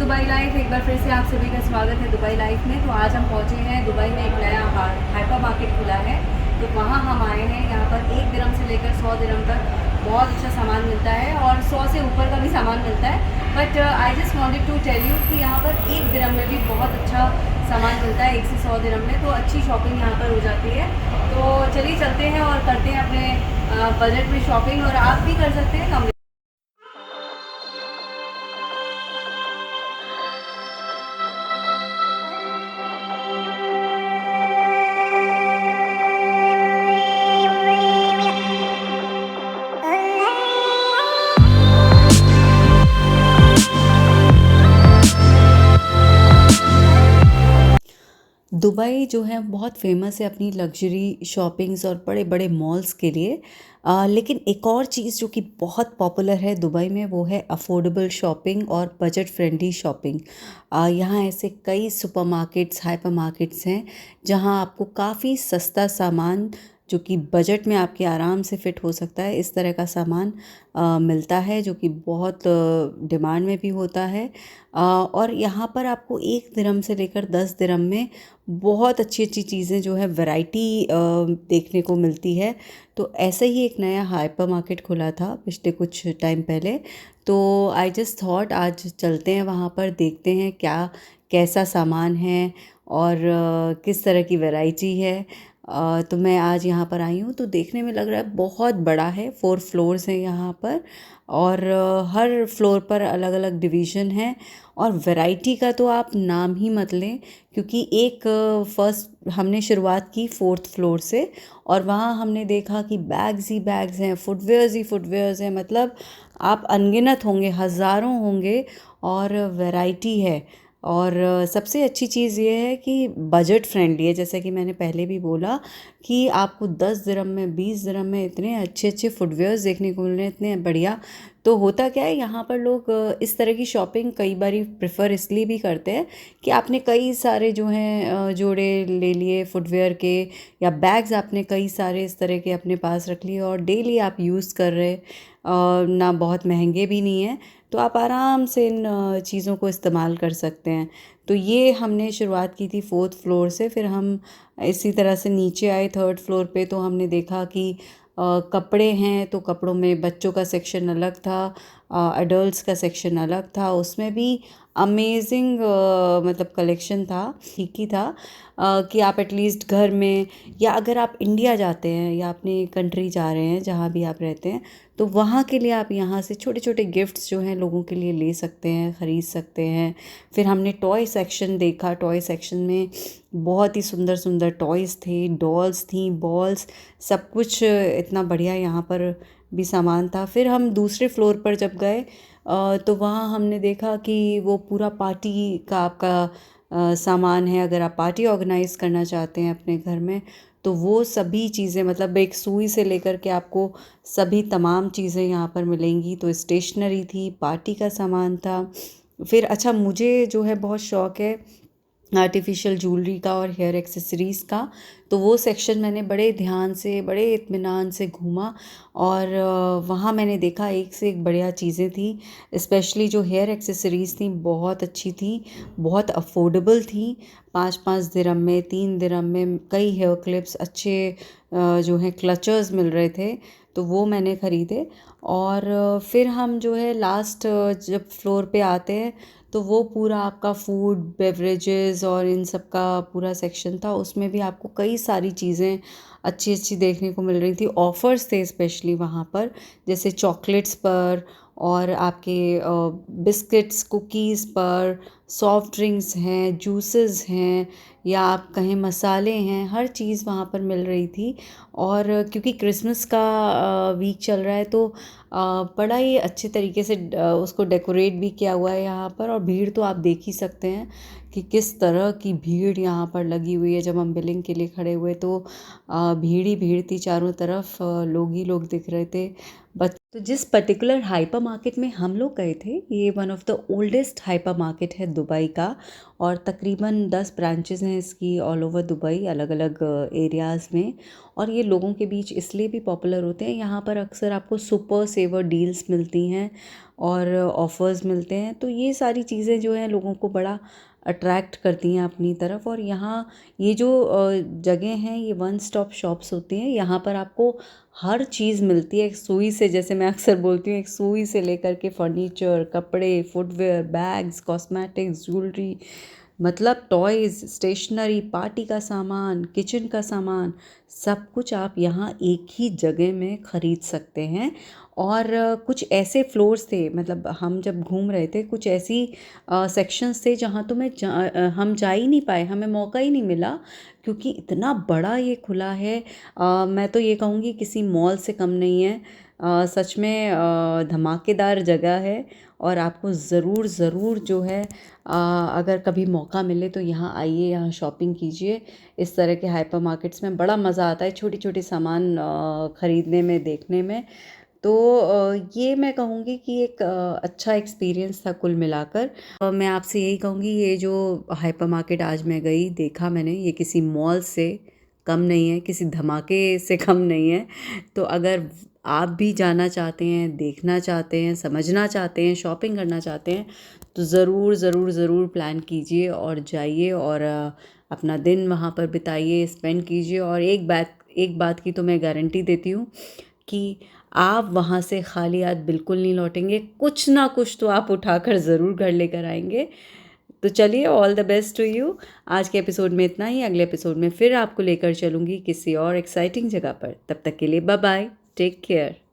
Dubai life एक बार फिर से आप सभी का स्वागत है दुबई लाइफ में। तो आज हम पहुंचे हैं दुबई में, एक नया हाइपर मार्केट खुला है। तो वहां हम आए हैं। यहाँ पर 1 दिरहम से लेकर 100 दिरहम तक बहुत अच्छा सामान मिलता है और 100 से ऊपर का भी सामान मिलता है। But I just wanted to tell you कि यहाँ पर 1 दिरहम में भी बहुत अच्छा सामान मिलता है। 1 से 100 दिरहम में तो अच्छी शॉपिंग यहाँ पर हो जाती है। तो चलिए चलते हैं और करते हैं अपने बजट में शॉपिंग, और आप भी कर सकते हैं कम। दुबई जो है बहुत फेमस है अपनी लग्जरी शॉपिंग्स और बड़े बड़े मॉल्स के लिए। लेकिन एक और चीज़ जो कि बहुत पॉपुलर है दुबई में वो है अफोर्डेबल शॉपिंग और बजट फ्रेंडली शॉपिंग। यहाँ ऐसे कई सुपरमार्केट्स हाइपर मार्केट्स हैं जहाँ आपको काफ़ी सस्ता सामान जो कि बजट में आपके आराम से फिट हो सकता है, इस तरह का सामान मिलता है जो कि बहुत डिमांड में भी होता है। और यहाँ पर आपको 1 दिरहम से लेकर 10 दिरहम में बहुत अच्छी अच्छी चीज़ें जो है वैरायटी देखने को मिलती है। तो ऐसे ही एक नया हाइपर मार्केट खुला था पिछले कुछ टाइम पहले। तो आई जस्ट थॉट आज चलते हैं वहाँ पर, देखते हैं क्या कैसा सामान है और किस तरह की वैरायटी है। तो मैं आज यहाँ पर आई हूँ तो देखने में लग रहा है बहुत बड़ा है। 4 फ्लोर्स हैं यहाँ पर और हर फ्लोर पर अलग अलग डिवीज़न है। और वैरायटी का तो आप नाम ही मत लें, क्योंकि एक फर्स्ट हमने शुरुआत की 4th फ्लोर से और वहाँ हमने देखा कि बैग्स ही बैग्स हैं, फुटवेयर्स ही फुटवेयर्स हैं। मतलब आप अनगिनत होंगे, हज़ारों होंगे और वैरायटी है। और सबसे अच्छी चीज़ ये है कि बजट फ्रेंडली है। जैसे कि मैंने पहले भी बोला कि आपको 10 दिरहम में 20 दिरहम में इतने अच्छे अच्छे फुटवेयर्स देखने को मिल रहे हैं, इतने बढ़िया। तो होता क्या है, यहाँ पर लोग इस तरह की शॉपिंग कई बार प्रेफर इसलिए भी करते हैं कि आपने कई सारे जो हैं जोड़े ले लिए फुटवेयर के, या बैग्स आपने कई सारे इस तरह के अपने पास रख लिए और डेली आप यूज़ कर रहे, ना बहुत महंगे भी नहीं हैं, तो आप आराम से इन चीज़ों को इस्तेमाल कर सकते हैं। तो ये हमने शुरुआत की थी 4th फ्लोर से। फिर हम इसी तरह से नीचे आए 3rd फ्लोर पे, तो हमने देखा कि कपड़े हैं तो कपड़ों में बच्चों का सेक्शन अलग था, एडल्ट्स का सेक्शन अलग था। उसमें भी अमेजिंग मतलब कलेक्शन था, ठीक ही था। कि आप एटलीस्ट घर में, या अगर आप इंडिया जाते हैं या अपनी कंट्री जा रहे हैं जहाँ भी आप रहते हैं, तो वहाँ के लिए आप यहाँ से छोटे छोटे गिफ्ट्स जो हैं लोगों के लिए ले सकते हैं, ख़रीद सकते हैं। फिर हमने टॉय सेक्शन देखा। टॉय सेक्शन में बहुत ही सुंदर सुंदर टॉयज़ थे, डॉल्स थी, बॉल्स, सब कुछ इतना बढ़िया यहाँ पर भी सामान था। फिर हम दूसरे फ्लोर पर जब गए तो वहाँ हमने देखा कि वो पूरा पार्टी का आपका सामान है। अगर आप पार्टी ऑर्गेनाइज़ करना चाहते हैं अपने घर में, तो वो सभी चीज़ें, मतलब एक सुई से लेकर के आपको सभी तमाम चीज़ें यहाँ पर मिलेंगी। तो स्टेशनरी थी, पार्टी का सामान था। फिर अच्छा, मुझे जो है बहुत शौक़ है आर्टिफिशियल ज्वेलरी का और हेयर एक्सेसरीज़ का। तो वो सेक्शन मैंने बड़े ध्यान से, बड़े इत्मीनान से घूमा और वहाँ मैंने देखा एक से एक बढ़िया चीज़ें थी। स्पेशली जो हेयर एक्सेसरीज़ थी बहुत अच्छी थी, बहुत अफोर्डेबल थी। 5-5 दिरहम में, 3 दिरहम में कई हेयर क्लिप्स अच्छे जो हैं क्लचर्स मिल रहे थे, तो वो मैंने ख़रीदे। और फिर हम जो है लास्ट जब फ्लोर पे आते हैं तो वो पूरा आपका फूड बेवरेजेस और इन सब का पूरा सेक्शन था। उसमें भी आपको कई सारी चीज़ें अच्छी अच्छी देखने को मिल रही थी। ऑफ़र्स थे स्पेशली वहाँ पर, जैसे चॉकलेट्स पर और आपके बिस्किट्स कुकीज़ पर, सॉफ्ट ड्रिंक्स हैं, जूसेस हैं, या आप कहें मसाले हैं, हर चीज़ वहाँ पर मिल रही थी। और क्योंकि क्रिसमस का वीक चल रहा है तो बड़ा ही अच्छे तरीके से उसको डेकोरेट भी किया हुआ है यहाँ पर। और भीड़ तो आप देख ही सकते हैं कि किस तरह की भीड़ यहाँ पर लगी हुई है। जब हम बिलिंग के लिए खड़े हुए तो भीड़ ही भीड़ थी, चारों तरफ लोग ही लोग दिख रहे थे। बट तो जिस पर्टिकुलर हाइपर मार्केट में हम लोग गए थे, ये one of the oldest hyper market है दुबई का, और तकरीबन 10 ब्रांचेस हैं इसकी ऑल ओवर दुबई, अलग अलग एरियाज़ में। और ये लोगों के बीच इसलिए भी पॉपुलर होते हैं, यहाँ पर अक्सर आपको सुपर सेवर डील्स मिलती हैं और ऑफ़र्स मिलते हैं। तो ये सारी चीज़ें जो हैं लोगों को बड़ा अट्रैक्ट करती हैं अपनी तरफ। और यहाँ ये जो जगह हैं ये वन स्टॉप शॉप्स होती हैं। यहाँ पर आपको हर चीज़ मिलती है, एक सुई से, जैसे मैं अक्सर बोलती हूँ, एक सुई से लेकर के फर्नीचर, कपड़े, फुटवेयर, बैग्स, कॉस्मेटिक्स, ज्वेलरी, मतलब टॉयज़, स्टेशनरी, पार्टी का सामान, किचन का सामान, सब कुछ आप यहाँ एक ही जगह में ख़रीद सकते हैं। और कुछ ऐसे फ्लोर्स थे, मतलब हम जब घूम रहे थे कुछ ऐसी सेक्शंस थे जहाँ तो हम जा ही नहीं पाए, हमें मौका ही नहीं मिला, क्योंकि इतना बड़ा ये खुला है। मैं तो ये कहूँगी किसी मॉल से कम नहीं है। सच में धमाकेदार जगह है और आपको ज़रूर ज़रूर जो है अगर कभी मौका मिले तो यहाँ आइए, यहाँ शॉपिंग कीजिए। इस तरह के हाइपर मार्केट्स में बड़ा मज़ा आता है छोटी छोटी सामान ख़रीदने में, देखने में। तो ये मैं कहूँगी कि एक अच्छा एक्सपीरियंस था कुल मिलाकर। मैं आपसे यही कहूँगी, ये जो हाइपर मार्केट आज मैं गई, देखा मैंने, ये किसी मॉल से कम नहीं है, किसी धमाके से कम नहीं है। तो अगर आप भी जाना चाहते हैं, देखना चाहते हैं, समझना चाहते हैं, शॉपिंग करना चाहते हैं, तो ज़रूर ज़रूर ज़रूर प्लान कीजिए और जाइए और अपना दिन वहाँ पर बिताइए, स्पेंड कीजिए। और एक बात की तो मैं गारंटी देती हूँ कि आप वहाँ से खाली हाथ बिल्कुल नहीं लौटेंगे, कुछ ना कुछ तो आप उठाकर ज़रूर घर लेकर आएंगे। तो चलिए, all the best to you. आज के एपिसोड में इतना ही। अगले एपिसोड में फिर आपको लेकर चलूँगी किसी और एक्साइटिंग जगह पर। तब तक के लिए बाय बाय, टेक केयर।